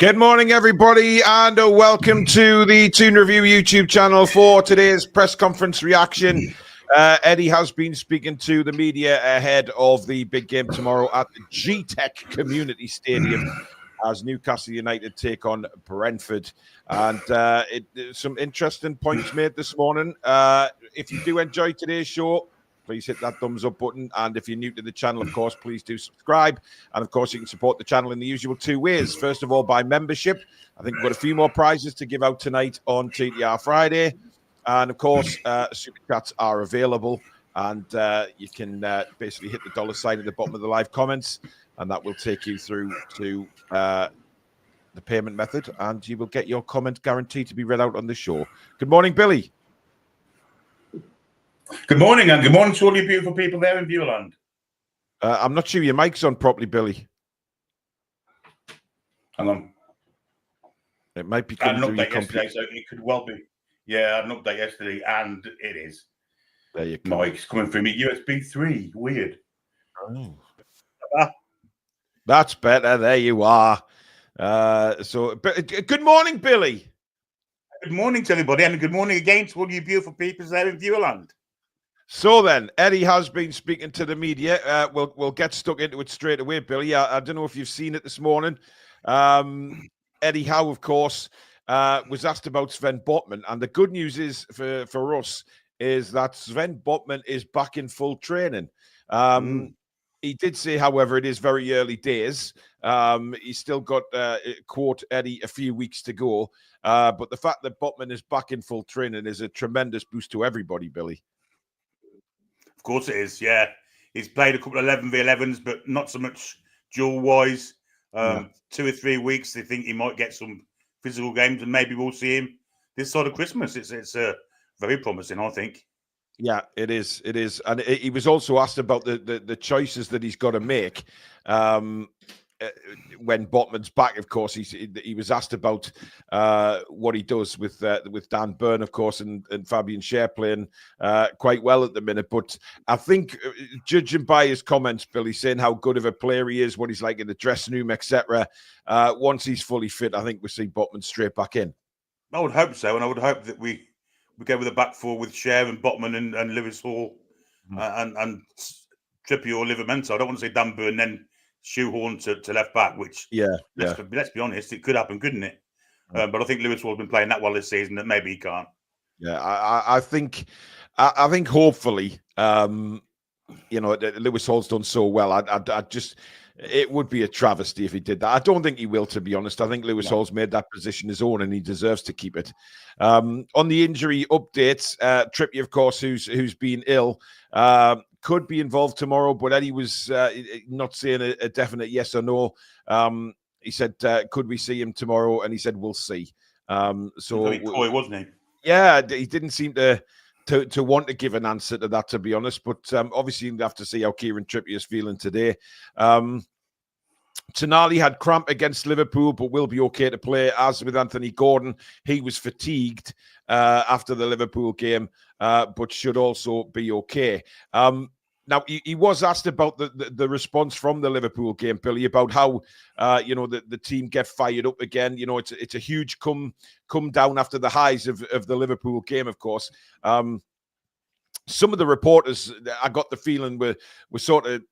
Good morning, everybody, and welcome to the Toon Review YouTube channel for today's press conference reaction. Eddie has been speaking to the media ahead of the big game tomorrow at the G-Tech Community Stadium as Newcastle United take on Brentford. And some interesting points made this morning. If you do enjoy today's show, please hit that thumbs up button. And if you're new to the channel, of course, please do subscribe. And of course, you can support the channel in the usual two ways. First of all, by membership. I think we've got a few more prizes to give out tonight on TTR Friday. And of course, super chats are available. And you can basically hit the dollar sign at the bottom of the live comments. And that will take you through to the payment method. And you will get your comment guaranteed to be read out on the show. Good morning, Billy. Good morning, and good morning to all you beautiful people there in Viewland. I'm not sure your mic's on properly, Billy. Hang on. It might be I had an coming through update your yesterday, so it could well be. Yeah, I had an update yesterday, and it is. There you go. Mike's coming through me. USB 3. Weird. Oh. That's better. There you are. Good morning, Billy. Good morning to everybody, and good morning again to all you beautiful people there in Viewland. So then, Eddie has been speaking to the media. We'll get stuck into it straight away, Billy. I don't know if you've seen it this morning. Eddie Howe, of course, was asked about Sven Botman, and the good news is for us is that Sven Botman is back in full training. He did say, however, it is very early days. He's still got, quote, Eddie, a few weeks to go. But the fact that Botman is back in full training is a tremendous boost to everybody, Billy. Of course it is, yeah. He's played a couple of 11v11s, but not so much dual-wise. 2 or 3 weeks, they think he might get some physical games, and maybe we'll see him this side of Christmas. It's very promising, I think. Yeah, it is. It is. And he was also asked about the choices that he's got to make. When Botman's back, of course, he was asked about what he does with Dan Burn, of course, and Fabian Schar playing quite well at the minute. But I think, judging by his comments, Billy, saying how good of a player he is, what he's like in the dressing room, etc., once he's fully fit, I think we'll see Botman straight back in. I would hope so, and I would hope that we go with a back four with Schar and Botman and Lewis Hall and Trippier or Livramento. I don't want to say Dan Burn then shoehorn to left back, which let's be honest, it could happen, couldn't it? But I think Lewis Hall's been playing that well this season that maybe he can't. Yeah, I think hopefully, Lewis Hall's done so well. I just, it would be a travesty if he did that. I don't think he will, to be honest. I think Lewis Hall's made that position his own, and he deserves to keep it. On the injury updates, Trippier, of course, who's been ill, could be involved tomorrow, but Eddie was not saying a definite yes or no. He said, could we see him tomorrow? And he said, we'll see. So coy, wasn't he? Yeah, he didn't seem to want to give an answer to that, to be honest. But obviously, you have to see how Kieran Trippier is feeling today. Tonali had cramp against Liverpool, but will be okay to play. As with Anthony Gordon, he was fatigued after the Liverpool game, but should also be okay. Now, he was asked about the response from the Liverpool game, Billy, about how, the team get fired up again. You know, it's a huge come down after the highs of the Liverpool game, of course. Some of the reporters, I got the feeling, were sort of,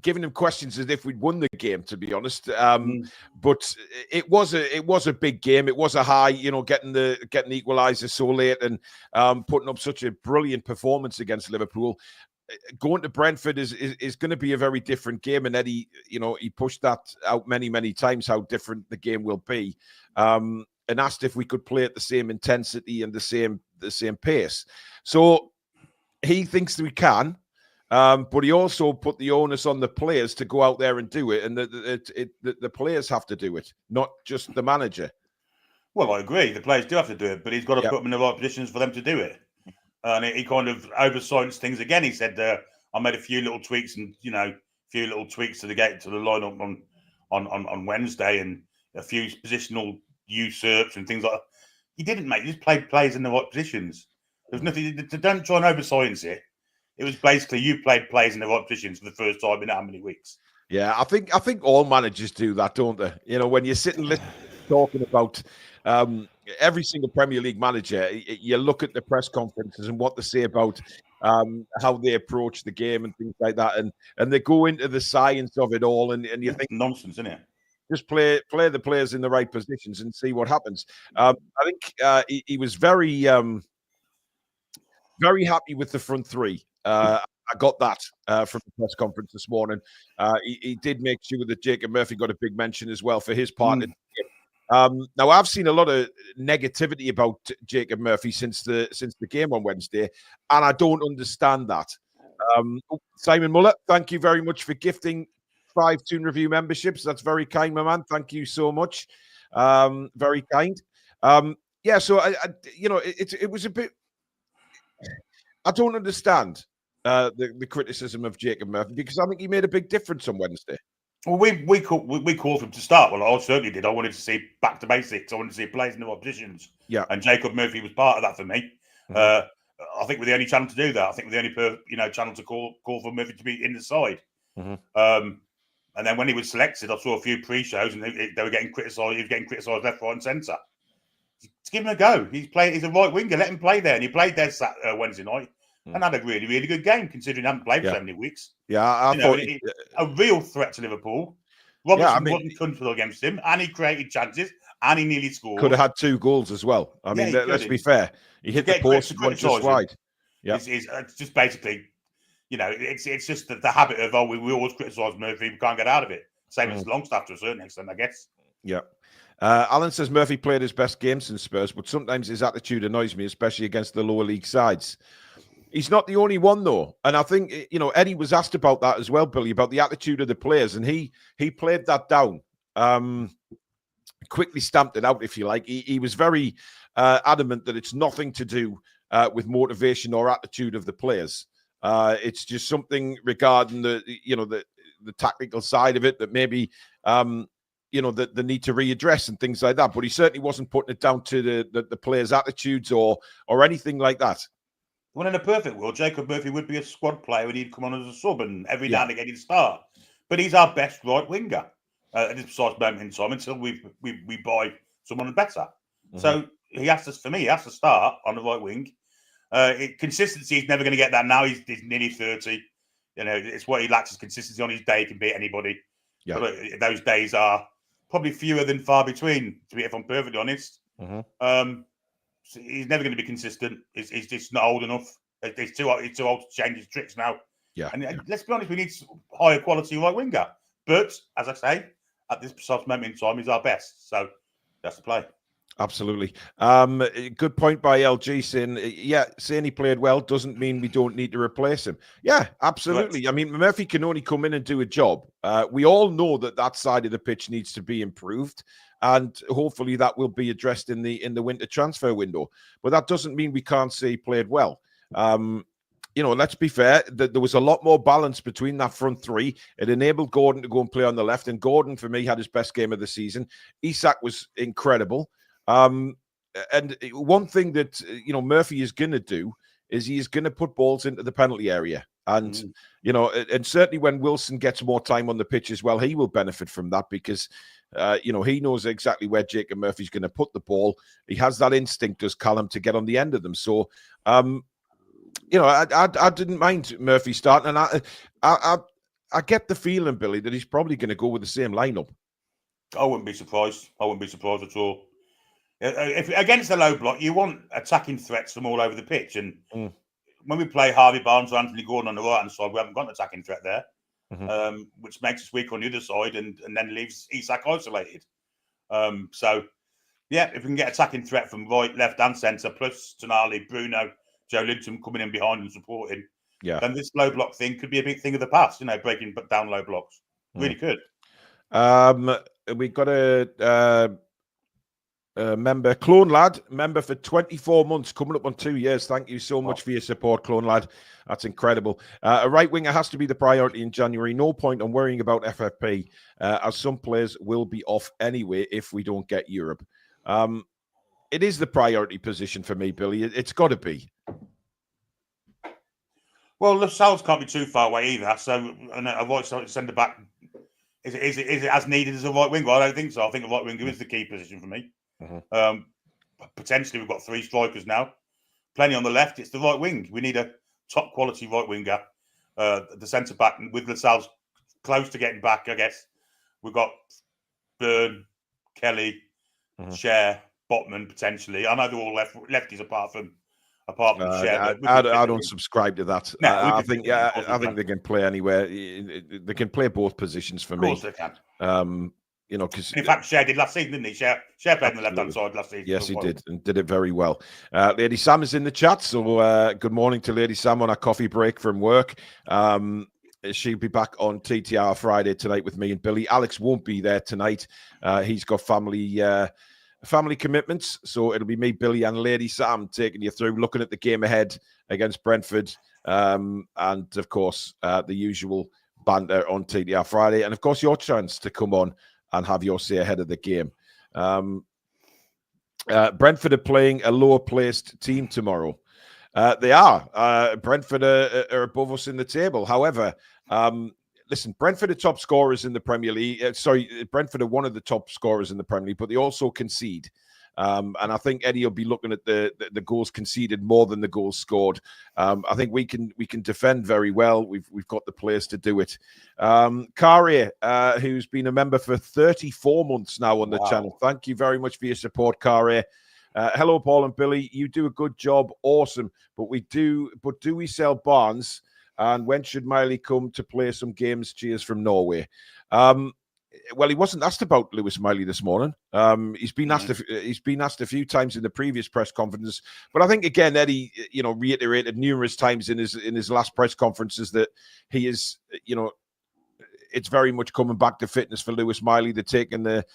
giving him questions as if we'd won the game, to be honest. But it was a big game. It was a high, getting the equaliser so late and putting up such a brilliant performance against Liverpool. Going to Brentford is going to be a very different game, and Eddie, he pushed that out many times how different the game will be, and asked if we could play at the same intensity and the same pace. So he thinks we can. But he also put the onus on the players to go out there and do it, and the players have to do it, not just the manager. Well, I agree. The players do have to do it, but he's got to put them in the right positions for them to do it. And he kind of oversights things again. He said, "I made a few little tweaks, and a few little tweaks to the lineup on Wednesday, and a few positional usurps and things like that." He didn't make. He just played players in the right positions. There's nothing. Don't try and oversize it. It was basically you played players in the right positions for the first time in how many weeks? Yeah, I think all managers do that, don't they? You know, when you're sitting talking about every single Premier League manager, you look at the press conferences and what they say about how they approach the game and things like that, and they go into the science of it all, and you think nonsense, isn't it? Just play the players in the right positions and see what happens. I think he was very very happy with the front three. I got that from the press conference this morning. He did make sure that Jacob Murphy got a big mention as well for his part. Now, I've seen a lot of negativity about Jacob Murphy since the game on Wednesday, and I don't understand that. Simon Muller, thank you very much for gifting 5 Toon Review memberships. That's very kind, my man. Thank you so much. Very kind. Yeah, so it was a bit. I don't understand the criticism of Jacob Murphy, because I think he made a big difference on Wednesday. Well, we called for him to start. Well, I certainly did. I wanted to see back to basics. I wanted to see players in the right positions. Yeah, and Jacob Murphy was part of that for me. Mm-hmm. I think we're the only channel to do that. I think we're the only channel to call for Murphy to be in the side. Mm-hmm. And then when he was selected, I saw a few pre-shows, and they were getting criticised. He was getting criticised left, right, and centre. Just give him a go. He's a right winger. Let him play there, and he played there Wednesday night. And had a really, really good game, considering he hadn't played for so many weeks. Yeah, I thought a real threat to Liverpool. Robertson wasn't comfortable against him, and he created chances, and he nearly scored. Could have had 2 goals as well. I mean, let's be fair. He hit the post just wide. Yeah, it's just basically, it's just the habit of we always criticise Murphy, we can't get out of it. Same as Longstaff to a certain extent, I guess. Yeah. Alan says Murphy played his best game since Spurs, but sometimes his attitude annoys me, especially against the lower league sides. He's not the only one, though. And I think, Eddie was asked about that as well, Billy, about the attitude of the players. And he played that down, quickly stamped it out, if you like. He was very adamant that it's nothing to do with motivation or attitude of the players. It's just something regarding the tactical side of it that maybe, that they need to readdress and things like that. But he certainly wasn't putting it down to the players' attitudes or anything like that. Well, in a perfect world, Jacob Murphy would be a squad player and he'd come on as a sub and every now and again he'd start. But he's our best right winger at this precise moment in time until we buy someone better. Mm-hmm. So he has to start on the right wing. Consistency, he's never going to get that now. He's nearly 30. It's what he lacks is consistency. On his day, he can beat anybody. Yeah. But those days are probably fewer than far between, if I'm perfectly honest. Mm-hmm. So he's never going to be consistent. He's just not old enough. He's too old to change his tricks now. Yeah. And let's be honest, we need higher quality right winger. But as I say, at this precise moment in time, he's our best. So that's the play. Absolutely. Good point by LG saying he played well doesn't mean we don't need to replace him. Yeah, absolutely. Correct. I mean, Murphy can only come in and do a job. We all know that side of the pitch needs to be improved, and hopefully that will be addressed in the winter transfer window. But that doesn't mean we can't say he played well. Let's be fair, there was a lot more balance between that front three. It enabled Gordon to go and play on the left, and Gordon, for me, had his best game of the season. Isak was incredible. And one thing that Murphy is going to do is he is going to put balls into the penalty area, and and certainly when Wilson gets more time on the pitch as well, he will benefit from that because he knows exactly where Jacob Murphy's going to put the ball. He has that instinct, as Callum, to get on the end of them. So I didn't mind Murphy starting, and I get the feeling, Billy, that he's probably going to go with the same lineup. I wouldn't be surprised. I wouldn't be surprised at all. If against the low block, you want attacking threats from all over the pitch. And when we play Harvey Barnes or Anthony Gordon on the right-hand side, we haven't got an attacking threat there, which makes us weak on the other side and then leaves Isak isolated. So, if we can get attacking threat from right, left and centre, plus Tonali, Bruno, Joe Linton coming in behind and supporting, then this low block thing could be a big thing of the past, breaking down low blocks. Really could. We've got a... member, Clone Lad, member for 24 months, coming up on 2 years. Thank you so much for your support, Clone Lad. That's incredible. A right winger has to be the priority in January. No point on worrying about FFP, as some players will be off anyway if we don't get Europe. It is the priority position for me, Billy. It's got to be. Well, Lascelles can't be too far away either. So, and a right side centre back Is it as needed as a right winger? I don't think so. I think a right winger is the key position for me. Potentially, we've got 3 strikers now. Plenty on the left. It's the right wing. We need a top quality right winger. The centre back with Lascelles close to getting back, I guess. We've got Byrne, Kelly, Schar, Botman potentially. I know they're all lefties apart from Schar. I don't subscribe to that. No, I think they can play anywhere. They can play both positions for me. Of course they can. Because in fact, Schar did last season, didn't he? Schar played on the left-hand side last season. Yes, he did, and did it very well. Lady Sam is in the chat, so good morning to Lady Sam on a coffee break from work. She'll be back on TTR Friday tonight with me and Billy. Alex won't be there tonight. He's got family commitments, so it'll be me, Billy, and Lady Sam taking you through, looking at the game ahead against Brentford, and of course the usual banter on TTR Friday, and of course your chance to come on and have your say ahead of the game. Brentford are playing a lower placed team tomorrow. They are. Brentford are above us in the table. However, listen, Brentford are top scorers in the Premier League. Brentford are one of the top scorers in the Premier League, but they also concede. And I think Eddie will be looking at the goals conceded more than the goals scored. I think we can defend very well. We've got the players to do it. Kari, who's been a member for 34 months now on the channel. Thank you very much for your support, Kari. Hello, Paul and Billy. You do a good job. Awesome. But do we sell Barnes? And when should Miley come to play some games? Cheers from Norway. Well, he wasn't asked about Lewis Miley this morning. He's been asked a few times in the previous press conferences, but I think again Eddie, reiterated numerous times in his last press conferences that he is, it's very much coming back to fitness for Lewis Miley. They're taking the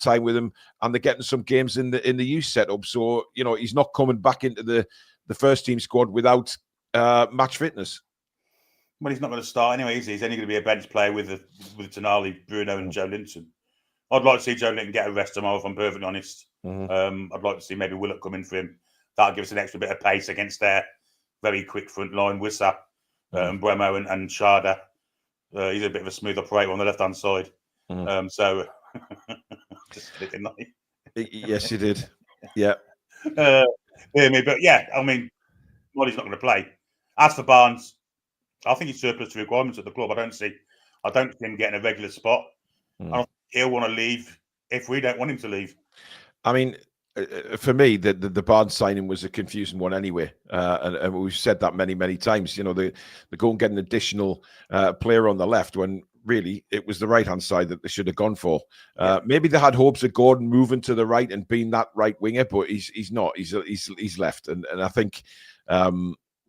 time with him, and they're getting some games in the youth setup. So he's not coming back into the first team squad without match fitness. Well, he's not going to start anyway, is he? He's only going to be a bench player with Tonali, Bruno, and Joe Linton. I'd like to see Joe Linton get a rest tomorrow, if I'm perfectly honest. I'd like to see maybe Willock come in for him. That'll give us an extra bit of pace against their very quick front line, Wissa, Bremo, and Sharda. He's a bit of a smooth operator on the left-hand side. So, just didn't I? Yes, you did. Yeah. Hear me, but yeah, I mean, Molly's not going to play. As for Barnes, I think he's surplus to requirements at the club. I don't see him getting a regular spot. I don't think he'll want to leave if we don't want him to leave. I mean, for me, the Barnes signing was a confusing one anyway, and we've said that many times. They go and get an additional player on the left when really it was the right hand side that they should have gone for. Maybe they had hopes of Gordon moving to the right and being that right winger, but he's not. He's left, and I think.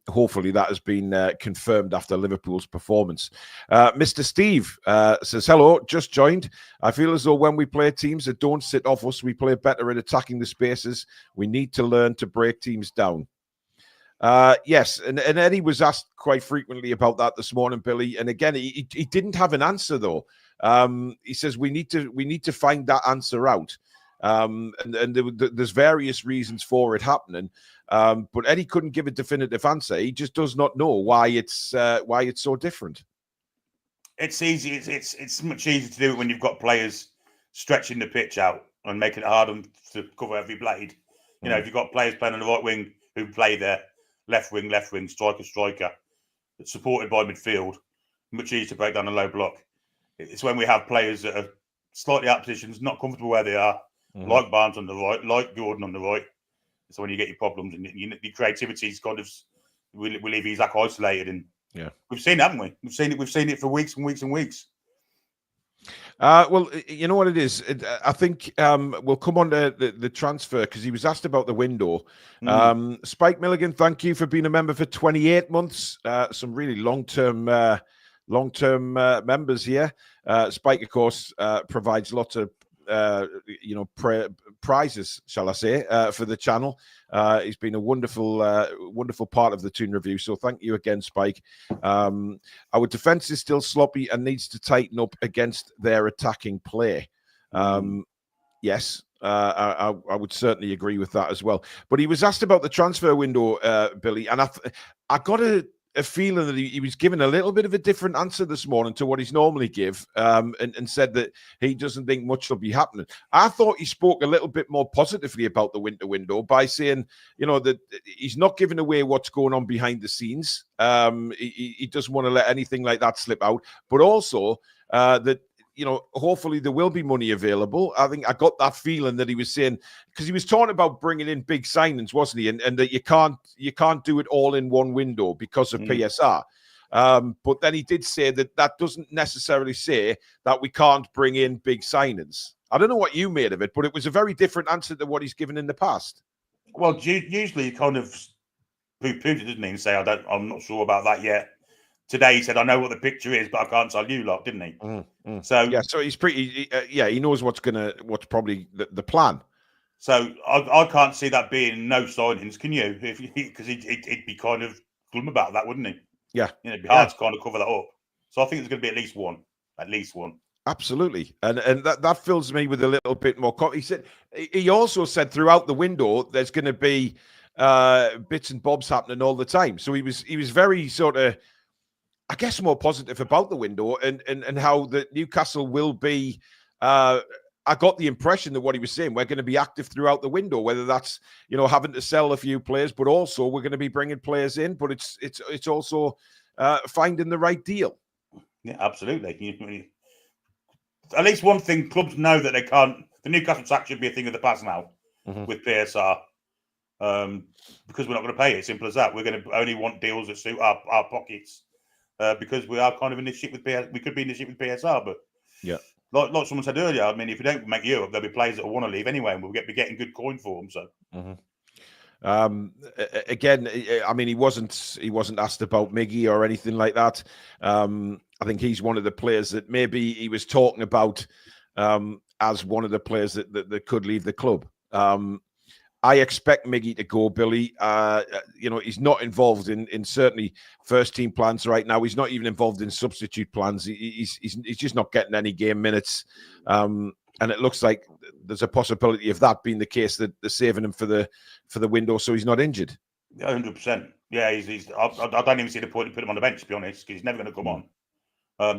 Hopefully that has been confirmed after Liverpool's performance. Mr. Steve says, hello, just joined. I feel as though when we play teams that don't sit off us, we play better at attacking the spaces. We need to learn to break teams down. Yes, and Eddie was asked quite frequently about that this morning, Billy. And again, he didn't have an answer, though. He says we need to find that answer out. And there's various reasons for it happening. But Eddie couldn't give a definitive answer. He just does not know why it's so different. It's easy. It's much easier to do it when you've got players stretching the pitch out and making it hard to cover every blade. If you've got players playing on the right wing who play there, left wing, striker, supported by midfield, much easier to break down a low block. It's when we have players that are slightly out of positions, not comfortable where they are, like Barnes on the right, like Gordon on the right. So when you get your problems and your creativity is kind of, we leave Isaac isolated, and we've seen it, haven't we? We've seen it for weeks and weeks and weeks. Well, you know what it is. I think we'll come on to the transfer because he was asked about the window. Spike Milligan, thank you for being a member for 28 months. Some really long-term members here. Spike, of course, provides lots of prizes, shall I say, for the channel. He's been a wonderful part of the Toon review. So thank you again, Spike. Our defense is still sloppy and needs to tighten up against their attacking play. Yes, I would certainly agree with that as well. But he was asked about the transfer window, Billy, and I got to a feeling that he was giving a little bit of a different answer this morning to what he's normally give, and said that he doesn't think much will be happening. I thought he spoke a little bit more positively about the window by saying, that he's not giving away what's going on behind the scenes. He doesn't want to let anything like that slip out, but also that, hopefully there will be money available. I think I got that feeling that he was saying, because he was talking about bringing in big signings, wasn't he? And that you can't do it all in one window because of PSR. But then he did say that doesn't necessarily say that we can't bring in big signings. I don't know what you made of it, but it was a very different answer to what he's given in the past. Well, usually he kind of poo-pooed it, doesn't he? And say, I'm not sure about that yet. Today he said, I know what the picture is, but I can't tell you lot, didn't he? So yeah, so he's pretty, he knows what's probably the plan. So I can't see that being no signings, can you? Because he'd be kind of glum about that, wouldn't he? Yeah. It'd be hard to kind of cover that up. So I think there's going to be at least one. Absolutely. And that fills me with a little bit more. He also said throughout the window, there's going to be bits and bobs happening all the time. So he was very sort of, I guess, more positive about the window and how the Newcastle will be. I got the impression that what he was saying, we're going to be active throughout the window, whether that's, having to sell a few players, but also we're going to be bringing players in, but it's also finding the right deal. Yeah, absolutely. At least one thing, clubs know that they can't. The Newcastle tax should be a thing of the past now with PSR, because we're not going to pay it. Simple as that. We're going to only want deals that suit our pockets, because we are kind of in this shit with PSR. We could be in this shit with PSR, but yeah. Like someone said earlier, I mean, if we don't make Europe, there'll be players that will want to leave anyway, and we'll be getting good coin for them. So, again, I mean, he wasn't asked about Miggy or anything like that. I think he's one of the players that maybe he was talking about as one of the players that could leave the club. I expect Miggy to go, Billy. He's not involved in certainly first team plans right now. He's not even involved in substitute plans. He's just not getting any game minutes. And it looks like there's a possibility of that being the case, that they're saving him for the window so he's not injured. 100%. Yeah, I don't even see the point of putting him on the bench, to be honest, because he's never going to come on.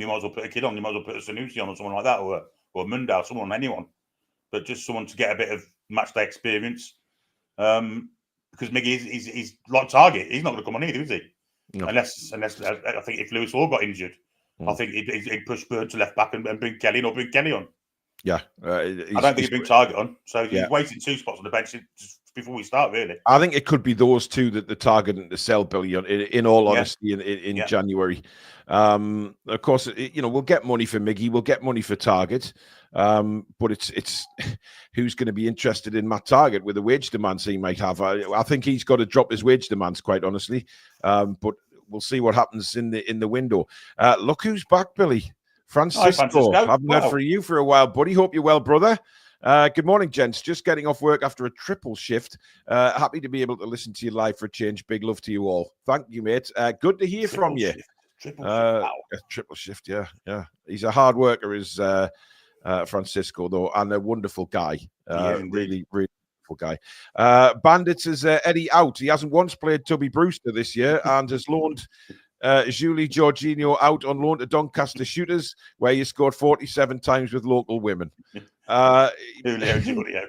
You might as well put a kid on. You might as well put a Sanusi on or someone like that, or a Munda, anyone. But just someone to get a bit of match day experience. Because Miggy he's like Target. He's not going to come on either, is he? No. Unless I think if Lewis Hall got injured, I think he'd push Bird to left back and bring Kelly in, or bring Kelly on. Yeah, I don't think he'd bring Target on. So he's waiting 2 spots on the bench just before we start, really. I think it could be those two that they're targeting to sell, Billy, in all honesty, in January. Of course, we'll get money for Miggy, we'll get money for Target. But it's who's going to be interested in Matt Target with the wage demands he might have. I think he's got to drop his wage demands, quite honestly. But we'll see what happens in the window. Look who's back, Billy. Francisco. Hi, Haven't heard from you for a while, buddy. Hope you're well, brother. Good morning, gents. Just getting off work after a triple shift. Happy to be able to listen to you live for a change. Big love to you all. Thank you, mate. Good to hear from you. Triple shift. Wow. Triple shift, yeah. He's a hard worker, is Francisco, though, and a wonderful guy. Really wonderful guy. Bandits is Eddie out. He hasn't once played Tubby Brewster this year and has loaned Julie Jorginho out on loan to Doncaster Shooters, where he scored 47 times with local women. Julio.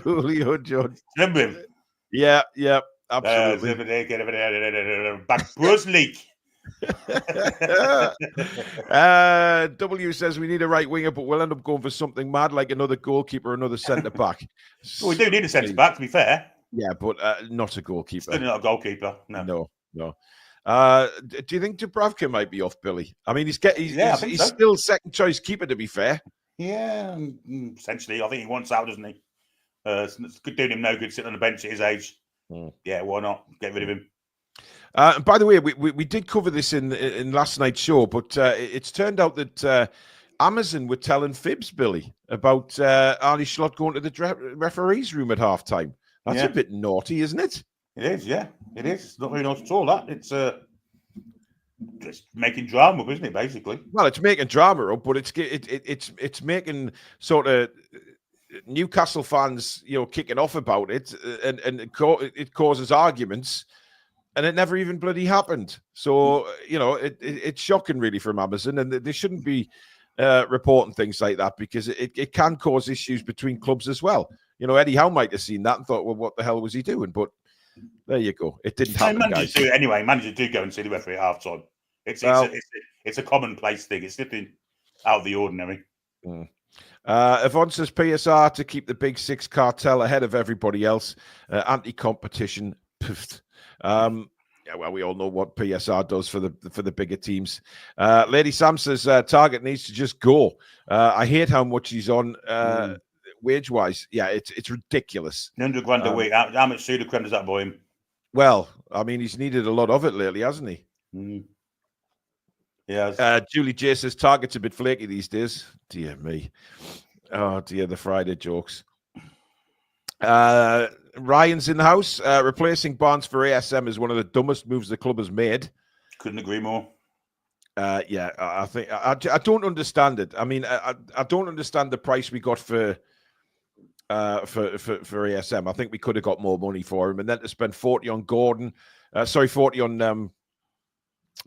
Julio George. Remember him? Yeah, absolutely. Back Bruce League. W says we need a right winger, but we'll end up going for something mad like another goalkeeper, another centre back. Well, we do need a centre back, to be fair. Yeah, but not a goalkeeper. Still not a goalkeeper. No. Do you think Dubravka might be off, Billy? I mean, he's still second choice keeper, to be fair. Yeah, essentially. I think he wants out, doesn't he? It's doing him no good sitting on the bench at his age. Yeah, why not? Get rid of him. And by the way, we did cover this in last night's show, but it's turned out that Amazon were telling fibs, Billy, about Arnie Slot going to the referee's room at halftime. That's a bit naughty, isn't it? It is, yeah. It is. It's not very nice at all, that. It's just making drama up, isn't it, basically? Well, it's making drama up, but it's making sort of Newcastle fans, kicking off about it, and it causes arguments. and it never even bloody happened. So, it's shocking really from Amazon, and they shouldn't be reporting things like that, because it can cause issues between clubs as well. Eddie Howe might have seen that and thought, well, what the hell was he doing? But there you go. It didn't happen, managers guys. do it anyway. Managers do go and see the referee at half-time. It's a commonplace thing. It's nothing out of the ordinary. Yvonne says PSR to keep the Big Six cartel ahead of everybody else. Anti-competition. Yeah, well, we all know what PSR does for the bigger teams. Lady Sam says Target needs to just go. I hate how much he's on wage-wise. Yeah, it's ridiculous. 100 grand a week. How much pseudo creme does that buy him? Well, I mean, he's needed a lot of it lately, hasn't he? Yeah. Julie J says Target's a bit flaky these days. Dear me. Oh, dear, the Friday jokes. Ryan's in the house. Replacing Barnes for ASM is one of the dumbest moves the club has made. Couldn't agree more. Yeah, I think I don't understand it. I mean, I don't understand the price we got for ASM. I think we could have got more money for him, and then to spend 40 on Gordon, 40 on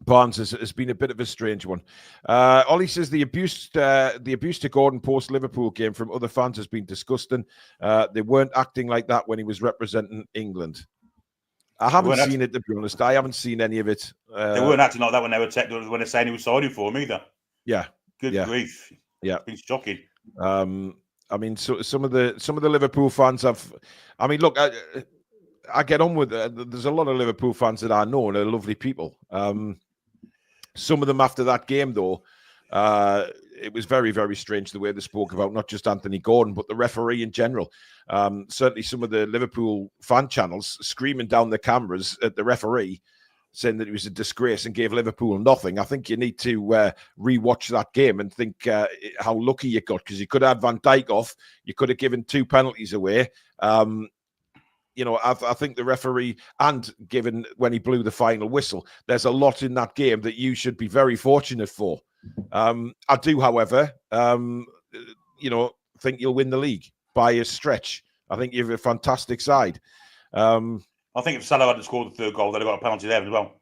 Barnes has been a bit of a strange one. Ollie says the abuse to Gordon post Liverpool game from other fans has been disgusting. They weren't acting like that when he was representing England. I haven't seen it, to be honest. I haven't seen any of it. They weren't acting like that when they were when they're saying he was signing for him either. Yeah. Good grief. Yeah. It's been shocking. I mean, so some of the Liverpool fans have. I mean, look, I get on with it. There's a lot of Liverpool fans that I know and are lovely people. Some of them after that game, though, it was very, very strange the way they spoke about not just Anthony Gordon, but the referee in general. Certainly some of the Liverpool fan channels screaming down the cameras at the referee, saying that he was a disgrace and gave Liverpool nothing. I think you need to rewatch that game and think how lucky you got, because you could have Van Dijk off. You could have given 2 penalties away. I think the referee, and given when he blew the final whistle, there's a lot in that game that you should be very fortunate for. I do, however, think you'll win the league by a stretch. I think you have a fantastic side. I think if Salah hadn't scored the third goal, they'd have got a penalty there as well.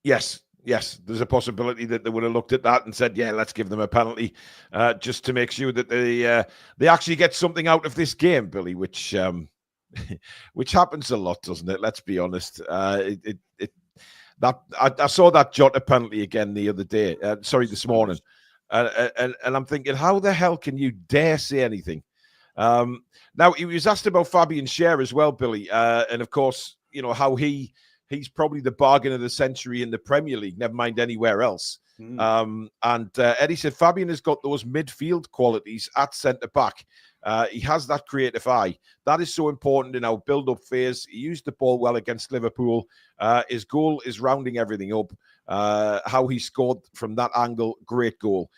Yes. There's a possibility that they would have looked at that and said, yeah, let's give them a penalty, just to make sure that they actually get something out of this game, Billy, which happens a lot, doesn't it? Let's be honest. I saw that Jota penalty again the other day. This morning, and I'm thinking, how the hell can you dare say anything? Now, he was asked about Fabian Schar as well, Billy, and of course, how he's probably the bargain of the century in the Premier League, never mind anywhere else. And Eddie said Fabian has got those midfield qualities at centre-back. He has that creative eye. That is so important in our build-up phase. He used the ball well against Liverpool. His goal is rounding everything up. How he scored from that angle, great goal.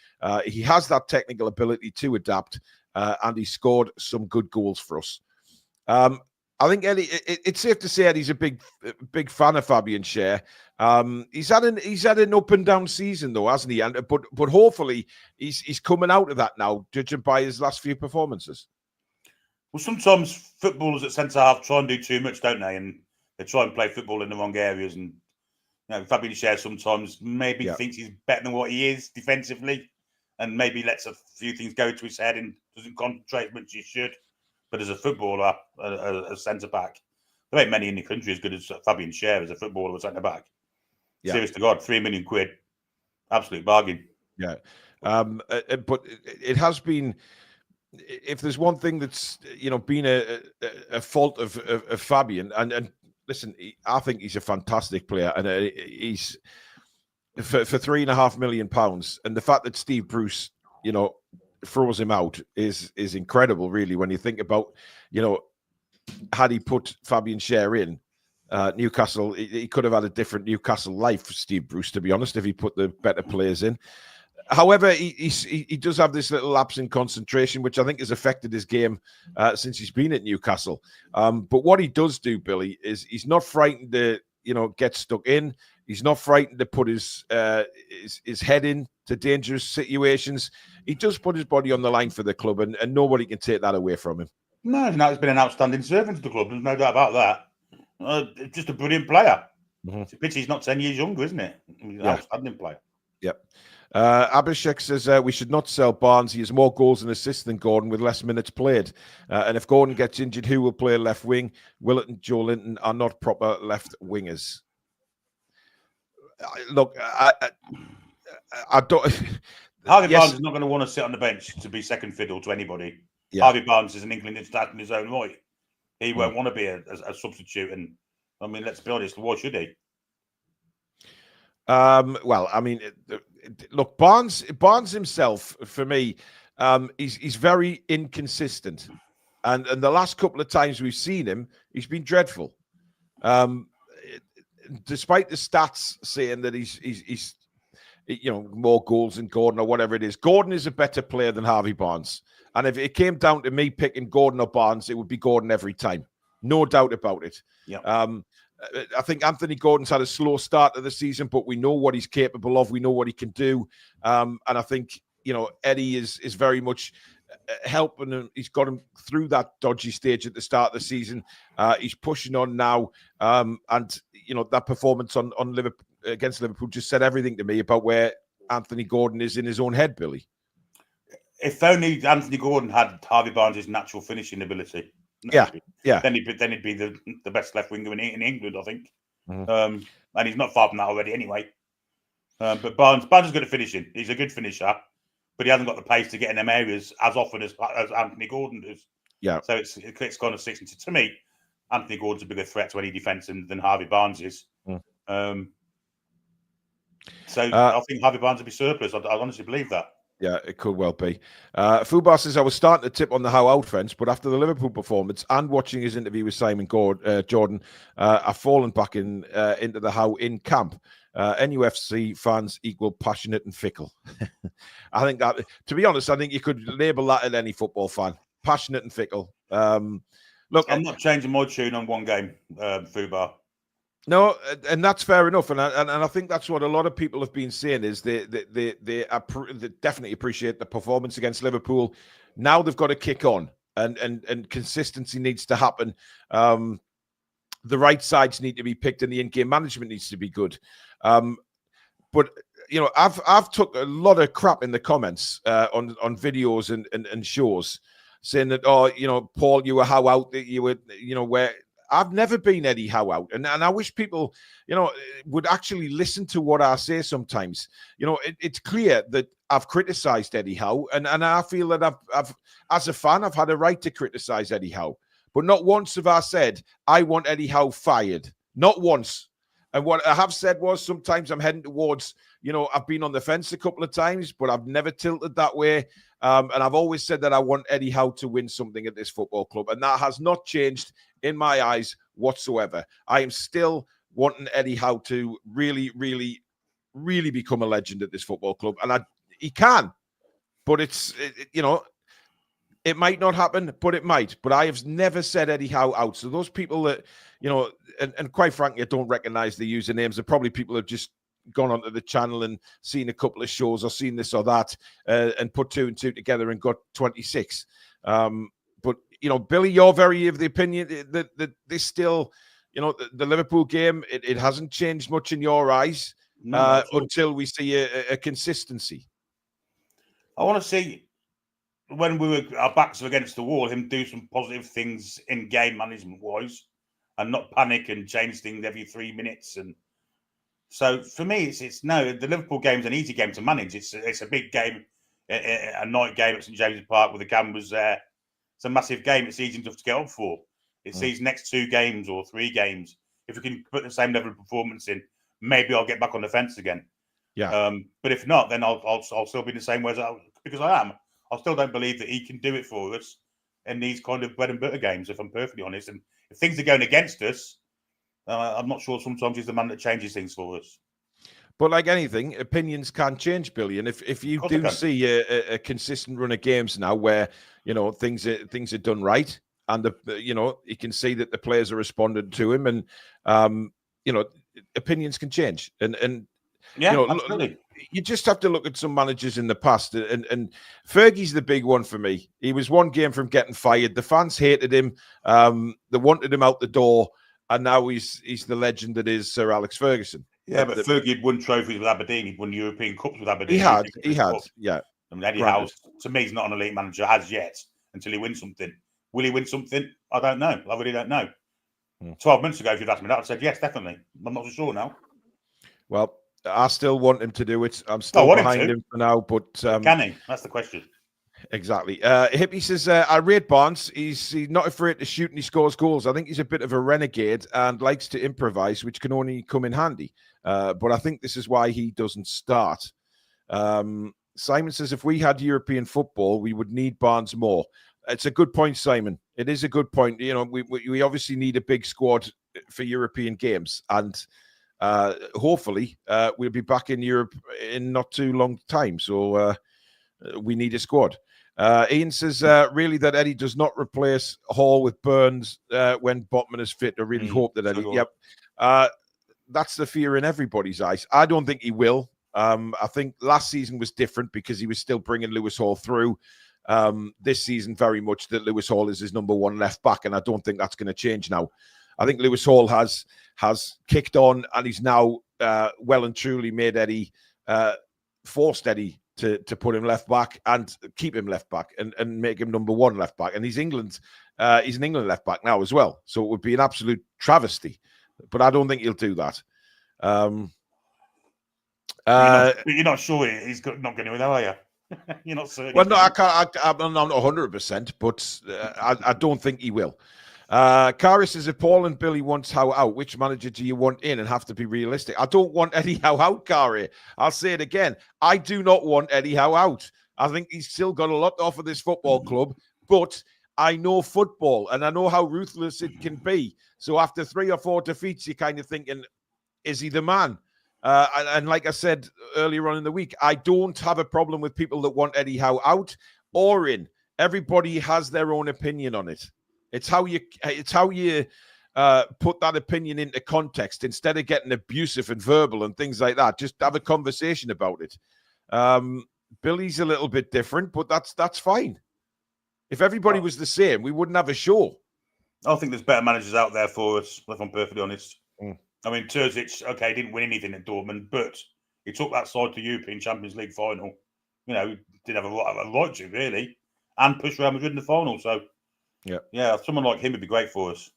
He has that technical ability to adapt, and he scored some good goals for us. I think Eddie, it's safe to say Eddie's a big fan of Fabian Schar. He's had an up and down season though, hasn't he? But hopefully he's coming out of that now, judging by his last few performances. Well, sometimes footballers at centre half try and do too much, don't they? And they try and play football in the wrong areas. And Fabian Schar sometimes maybe thinks he's better than what he is defensively, and maybe lets a few things go to his head and doesn't concentrate as much as he should. But as a footballer, a centre-back, there ain't many in the country as good as Fabian Schar as a footballer or centre-back. Yeah. Serious to God, £3 million, absolute bargain. Yeah, but it has been. If there's one thing that's been a fault of Fabian, and listen, I think he's a fantastic player, and he's for £3.5 million, and the fact that Steve Bruce, throws him out is incredible, really, when you think about, had he put Fabian Schar in Newcastle, he could have had a different Newcastle life for Steve Bruce, to be honest, if he put the better players in. However, he does have this little lapse in concentration, which I think has affected his game since he's been at Newcastle. But what he does do, Billy, is he's not frightened to, get stuck in. He's not frightened to put his head in to dangerous situations. He does put his body on the line for the club, and nobody can take that away from him. No, he's been an outstanding servant to the club. There's no doubt about that. Just a brilliant player. Mm-hmm. It's a pity he's not 10 years younger, isn't it? Outstanding player. Yep. Abhishek says we should not sell Barnes. He has more goals and assists than Gordon with less minutes played. And if Gordon gets injured, who will play left wing? Willett and Joe Linton are not proper left wingers. Look, I don't. Harvey Barnes is not going to want to sit on the bench to be second fiddle to anybody. Yeah. Harvey Barnes is an England international in his own right. He won't want to be a substitute. And I mean, let's be honest, why should he? Well, I mean, look, Barnes himself, for me, he's very inconsistent, and the last couple of times we've seen him, he's been dreadful. Despite the stats saying that he's more goals than Gordon or whatever it is, Gordon is a better player than Harvey Barnes. And if it came down to me picking Gordon or Barnes, it would be Gordon every time, no doubt about it. Yeah. I think Anthony Gordon's had a slow start to the season, but we know what he's capable of. We know what he can do. And I think, Eddie is very much helping him. He's got him through that dodgy stage at the start of the season. He's pushing on now. And, that performance on Liverpool against Liverpool just said everything to me about where Anthony Gordon is in his own head, Billy. If only Anthony Gordon had Harvey Barnes' natural finishing ability. Yeah. Then he'd be the best left winger in England, I think. Mm-hmm. And he's not far from that already, anyway. But Barnes is good at finishing. He's a good finisher, but he hasn't got the pace to get in them areas as often as Anthony Gordon does. Yeah. So it's kind of six. To me, Anthony Gordon's a bigger threat to any defence than Harvey Barnes is. I think Harvey Barnes will be surplus. I honestly believe that. Yeah, it could well be. Fubar says, I was starting to tip on the Howe out fence, but after the Liverpool performance and watching his interview with Simon Jordan, I've fallen back into the Howe in camp. NUFC fans equal passionate and fickle. I think that, to be honest, I think you could label that at any football fan. Passionate and fickle. Look, I'm not changing my tune on one game, Fubar. No, and that's fair enough, and I think that's what a lot of people have been saying is they definitely appreciate the performance against Liverpool. Now they've got to kick on, and consistency needs to happen. The right sides need to be picked, and the in-game management needs to be good. But I've took a lot of crap in the comments on videos and shows saying that Paul, you were how out that you were where. I've never been Eddie Howe out, and I wish people, would actually listen to what I say sometimes. It's clear that I've criticised Eddie Howe, and I feel that I've, as a fan, I've had a right to criticise Eddie Howe. But not once have I said, I want Eddie Howe fired. Not once. And what I have said was sometimes I'm heading towards, I've been on the fence a couple of times, but I've never tilted that way. And I've always said that I want Eddie Howe to win something at this football club. And that has not changed in my eyes whatsoever. I am still wanting Eddie Howe to really, really, really become a legend at this football club. And he can, but it might not happen, but it might. But I have never said Eddie Howe out. So those people that, and quite frankly, I don't recognize the usernames. They're probably people who have just gone onto the channel and seen a couple of shows or seen this or that and put 2 and 2 together and got 26. But, Billy, you're very of the opinion that this still, the Liverpool game, it hasn't changed much in your eyes until we see a consistency. I want to see, when our backs are against the wall, him do some positive things in game management wise and not panic and change things every 3 minutes. And so for me, it's no, the Liverpool game's an easy game to manage. It's a big game, a night game at St James's Park with the cameras there. It's a massive game. It's easy enough to get up for. It's these next 2 games or 3 games. If we can put the same level of performance in, maybe I'll get back on the fence again. Yeah. But if not, then I'll still be in the same way because I am. I still don't believe that he can do it for us in these kind of bread and butter games, if I'm perfectly honest. And if things are going against us, I'm not sure sometimes he's the man that changes things for us. But like anything, opinions can change, Billy. And if you do see a consistent run of games now where, things are done right and, you can see that the players are responding to him and, opinions can change. And yeah, absolutely. You just have to look at some managers in the past, and Fergie's the big one for me. He was 1 game from getting fired. The fans hated him. They wanted him out the door. and now he's the legend that is Sir Alex Ferguson. Yeah, but Fergie had won trophies with Aberdeen. He'd won European Cups with Aberdeen. He had, yeah. I mean, Eddie Howe, to me, he's not an elite manager as yet until he wins something. Will he win something? I don't know. I really don't know. 12 months ago, if you'd asked me that, I'd said yes, definitely. I'm not so sure now. Well, I still want him to do it. I'm still behind him for now, but can he? That's the question. Exactly. Hippie says, I rate Barnes. He's not afraid to shoot and he scores goals. I think he's a bit of a renegade and likes to improvise, which can only come in handy. But I think this is why he doesn't start. Simon says, if we had European football, we would need Barnes more. It's a good point, Simon. It is a good point. You know, we obviously need a big squad for European games, and hopefully we'll be back in Europe in not too long time. So we need a squad. Ian says, really, that Eddie does not replace Hall with Burns when Botman is fit. I really hope that Eddie. Yep. That's the fear in everybody's eyes. I don't think he will. I think last season was different because he was still bringing Lewis Hall through. This season, very much that Lewis Hall is his number one left back, and I don't think that's going to change now. I think Lewis Hall has kicked on, and he's now well and truly made Eddie, forced Eddie to put him left back and keep him left back and make him number one left back. And he's an England left back now as well. So it would be an absolute travesty. But I don't think he'll do that. You're not sure he's not going to win, are you? You're not certain. Well, no, I can't. I'm not 100%, but I don't think he will. Kari says, if Paul and Billy wants Howe out, which manager do you want in, and have to be realistic? I don't want Eddie Howe out, Kari. I'll say it again. I do not want Eddie Howe out. I think he's still got a lot to offer this football club, but I know football and I know how ruthless it can be. So after 3 or 4 defeats, you're kind of thinking, is he the man? And like I said earlier on in the week, I don't have a problem with people that want Eddie Howe out or in. Everybody has their own opinion on it. It's how you put that opinion into context instead of getting abusive and verbal and things like that. Just have a conversation about it. Billy's a little bit different, but that's fine. If everybody was the same, we wouldn't have a show. I think there's better managers out there for us, if I'm perfectly honest. I mean, Terzic, okay, didn't win anything at Dortmund, but he took that side to European Champions League final. You know, did have a right to, really, and pushed Real Madrid in the final. So, yeah, someone like him would be great for us.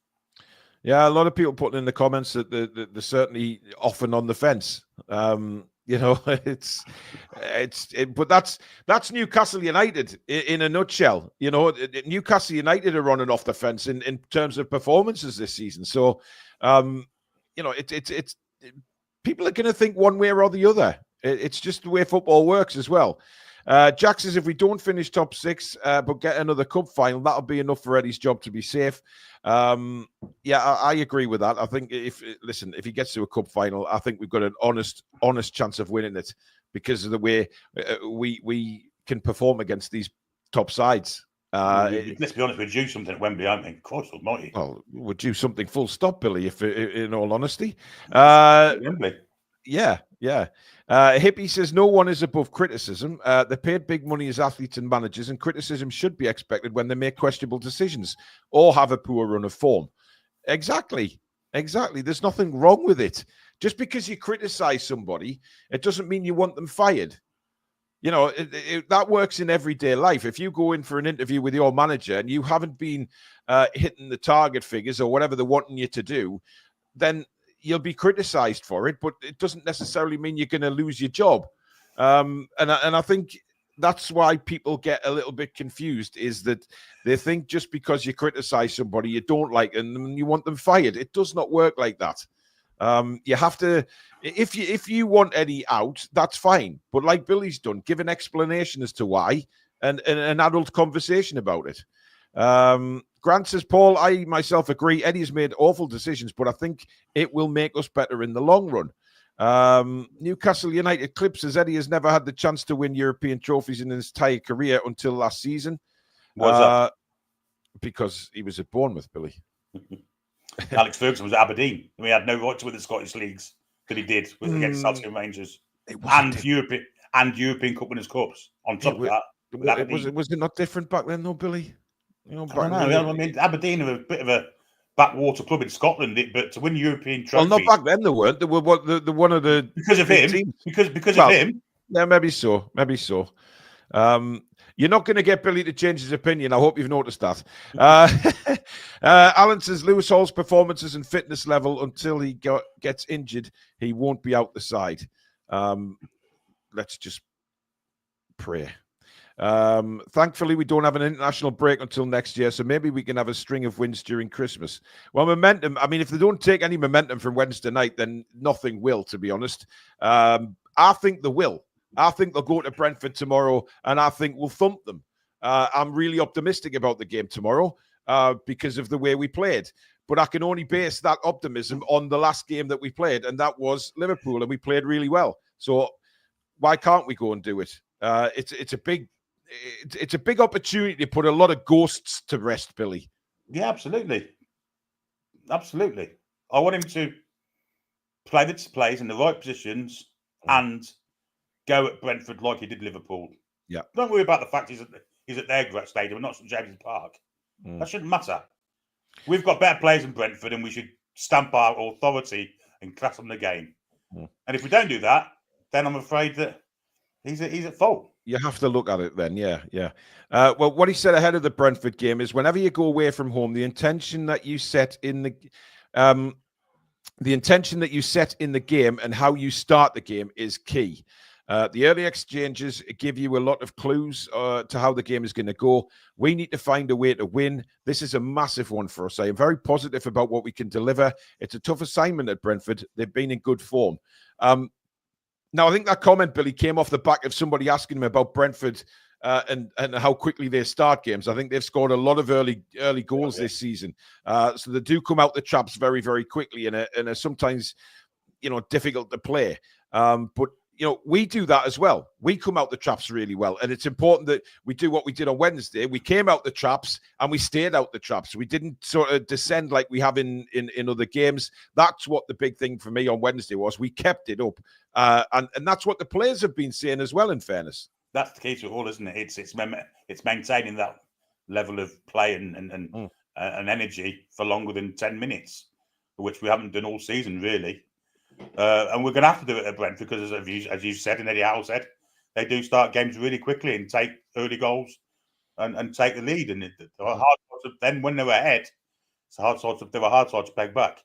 Yeah, a lot of people putting in the comments that they're certainly often on the fence. You know, but that's Newcastle United in a nutshell. You know, Newcastle United are running off the fence in terms of performances this season. So, you know, it's people are going to think one way or the other. It's just the way football works as well. Jack says, if we don't finish top 6 but get another cup final, that'll be enough for Eddie's job to be safe. Yeah, I agree with that. I think if he gets to a cup final, I think we've got an honest chance of winning it because of the way we can perform against these top sides. Let's be honest, we're due something at Wembley, aren't we? Christ almighty. Well, we're due something full stop, Billy, if in all honesty. Wembley. Yeah. Hippie says, no one is above criticism. They paid big money as athletes and managers, and criticism should be expected when they make questionable decisions or have a poor run of form. Exactly. There's nothing wrong with it. Just because you criticize somebody, it doesn't mean you want them fired. You know, that works in everyday life. If you go in for an interview with your manager and you haven't been hitting the target figures or whatever they're wanting you to do, then you'll be criticized for it, but it doesn't necessarily mean you're going to lose your job. And I think that's why people get a little bit confused, is that they think just because you criticize somebody you don't like and you want them fired. It does not work like that. You have to, if you want Eddie out, that's fine. But like Billy's done, give an explanation as to why and an adult conversation about it. Grant says, Paul, I myself agree. Eddie's made awful decisions, but I think it will make us better in the long run. Newcastle United Clip says, Eddie has never had the chance to win European trophies in his entire career until last season. What's that? Because he was at Bournemouth, Billy. Alex Ferguson was at Aberdeen. We had no right to win the Scottish Leagues, but he did against Southampton Rangers and European Cup Winners' Cups. On top of that, was it not different back then, though, Billy? You know, I don't know. I mean, Aberdeen are a bit of a backwater club in Scotland, but to win European trophies. Well, not back then. They weren't. They were one of the because of him. teams. Because of him. Yeah, maybe so. Maybe so. You're not going to get Billy to change his opinion. I hope you've noticed that. Alan says Lewis Hall's performances and fitness level until he gets injured, he won't be out the side. Let's just pray. Thankfully, we don't have an international break until next year, so maybe we can have a string of wins during Christmas. Well, momentum, I mean, if they don't take any momentum from Wednesday night, then nothing will, to be honest. I think they will. I think they'll go to Brentford tomorrow, and I think we'll thump them. I'm really optimistic about the game tomorrow because of the way we played. But I can only base that optimism on the last game that we played, and that was Liverpool, and we played really well. So why can't we go and do it? It's a big opportunity to put a lot of ghosts to rest, Billy. Yeah, absolutely. Absolutely. I want him to play the plays in the right positions and go at Brentford like he did Liverpool. Yeah. Don't worry about the fact he's at their great stadium and not St James's Park. That shouldn't matter. We've got better players in Brentford, and we should stamp our authority and class on the game. And if we don't do that, then I'm afraid that he's at fault. You have to look at it then, yeah. Well, what he said ahead of the Brentford game is whenever you go away from home, the intention that you set in the game and how you start the game is key. The early exchanges give you a lot of clues to how the game is going to go. We need to find a way to win. This is a massive one for us. I am very positive about what we can deliver. It's a tough assignment at Brentford. They've been in good form. Now, I think that comment, Billy, came off the back of somebody asking him about Brentford and how quickly they start games. I think they've scored a lot of early goals this season. So they do come out the traps very, very quickly and are sometimes, difficult to play. But we do that as well. We come out the traps really well. And it's important that we do what we did on Wednesday. We came out the traps and we stayed out the traps. We didn't sort of descend like we have in other games. That's what the big thing for me on Wednesday was. We kept it up. And that's what the players have been saying as well, in fairness. That's the key to it all, isn't it? It's maintaining that level of play and energy for longer than 10 minutes, which we haven't done all season, really. And we're going to have to do it at Brentford because, as you said and Eddie Howe said, they do start games really quickly and take early goals and take the lead. And then when they're ahead, they're a hard side to peg back.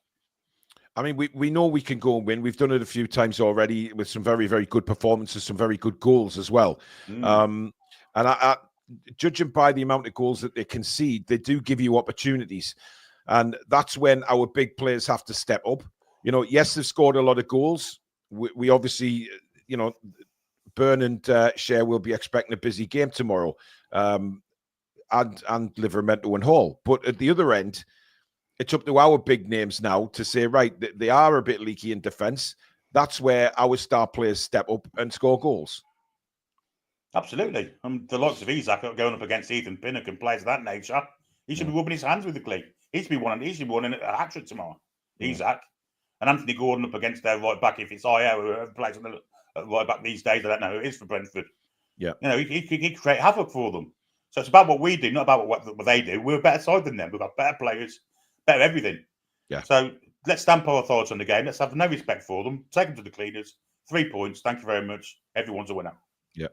I mean, we know we can go and win. We've done it a few times already with some very, very good performances, some very good goals as well. And I judging by the amount of goals that they concede, they do give you opportunities. And that's when our big players have to step up. Yes, they've scored a lot of goals. We obviously, Burn and Schar will be expecting a busy game tomorrow, and Livramento and Hall. But at the other end, it's up to our big names now to say, right, they are a bit leaky in defence. That's where our star players step up and score goals. Absolutely. The likes of Isaac going up against Ethan Pinnock and players of that nature, he should be rubbing his hands with the cleat. He should be winning a hat-trick tomorrow, Isaac. And Anthony Gordon up against their right back, if it's IO, whoever plays on the right back these days, I don't know who it is for Brentford. Yeah. He could create havoc for them. So it's about what we do, not about what they do. We're a better side than them. We've got better players, better everything. Yeah. So let's stamp our authority on the game. Let's have no respect for them. Take them to the cleaners. 3 points. Thank you very much. Everyone's a winner. Yeah.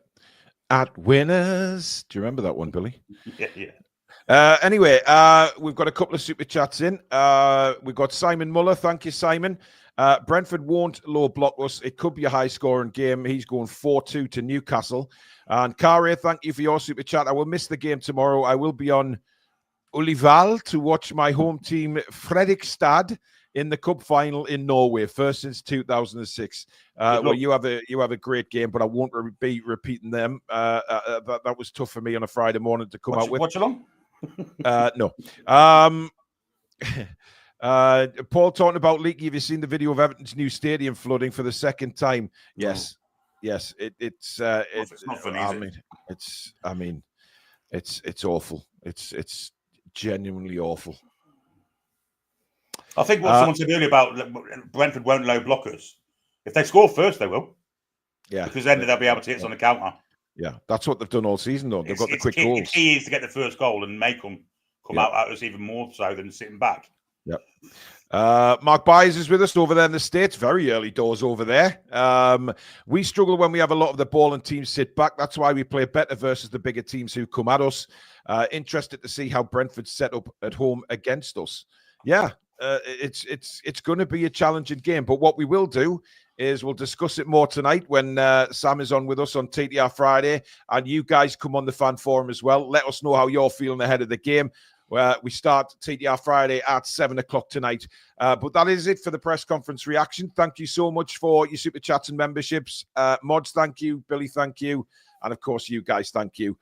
At winners. Do you remember that one, Billy? Yeah. Anyway, we've got a couple of super chats in. We've got Simon Muller. Thank you, Simon. Brentford won't low block us. It could be a high-scoring game. He's going 4-2 to Newcastle. And Kare, thank you for your super chat. I will miss the game tomorrow. I will be on Ulival to watch my home team, Fredrikstad, in the cup final in Norway, first since 2006. Well, you have a great game, but I won't be repeating them. That was tough for me on a Friday morning to come out with. Watch along? No. Paul talking about leaky. Have you seen the video of Everton's new stadium flooding for the second time? Yes. No. Yes. It's not funny. It's awful. It's genuinely awful. I think what someone said earlier about Brentford won't low blockers. If they score first, they will. Yeah. Because then they'll be able to hit us on the counter. Yeah, that's what they've done all season, though. They've got the quick goals. The key is to get the first goal and make them come out at us even more so than sitting back. Yep. Mark Byers is with us over there in the States. Very early doors over there. We struggle when we have a lot of the ball and teams sit back. That's why we play better versus the bigger teams who come at us. Interested to see how Brentford set up at home against us. Yeah, it's going to be a challenging game. But what we will do is we'll discuss it more tonight when Sam is on with us on TTR Friday. And you guys come on the fan forum as well. Let us know how you're feeling ahead of the game. Where we start TTR Friday at 7 o'clock tonight. But that is it for the press conference reaction. Thank you so much for your super chats and memberships. Mods, thank you. Billy, thank you. And of course, you guys, thank you.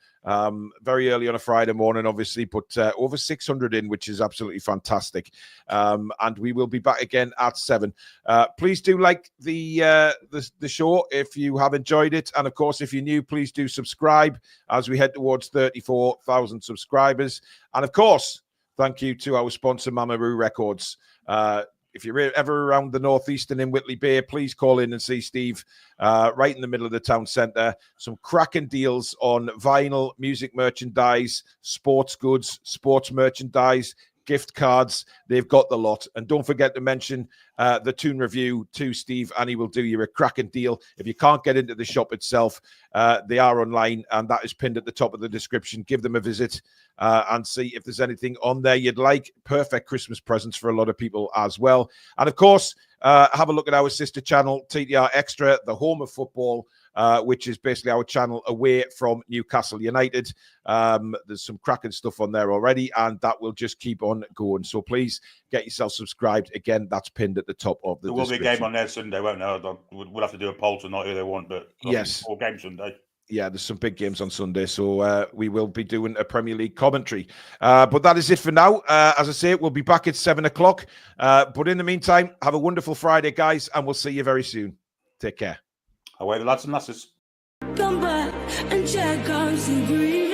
Very early on a Friday morning, obviously, but over 600 in, which is absolutely fantastic. And we will be back again at 7. Please do like the show if you have enjoyed it. And of course, if you're new, please do subscribe as we head towards 34,000 subscribers. And of course, thank you to our sponsor, Mamaroo Records. If you're ever around the northeastern in Whitley Bay, please call in and see Steve right in the middle of the town centre. Some cracking deals on vinyl, music merchandise, sports goods, sports merchandise, gift cards. They've got the lot. And don't forget to mention the Toon review to Steve, and he will do you a cracking deal. If you can't get into the shop itself, they are online, and that is pinned at the top of the description. Give them a visit and see if there's anything on there you'd like. Perfect Christmas presents for a lot of people as well. And of course, have a look at our sister channel, TTR Xtra, the home of football, which is basically our channel away from Newcastle United. There's some cracking stuff on there already, and that will just keep on going. So please get yourself subscribed. Again, that's pinned at the top of the description. There will be a game on there Sunday, won't there? We'll have to do a poll tonight who they want, but yes, 4 games Sunday. Yeah, there's some big games on Sunday, so we will be doing a Premier League commentary. But that is it for now. As I say, we'll be back at 7 o'clock. But in the meantime, have a wonderful Friday, guys, and we'll see you very soon. Take care. Away the lads and lasses. Come back and check on some green.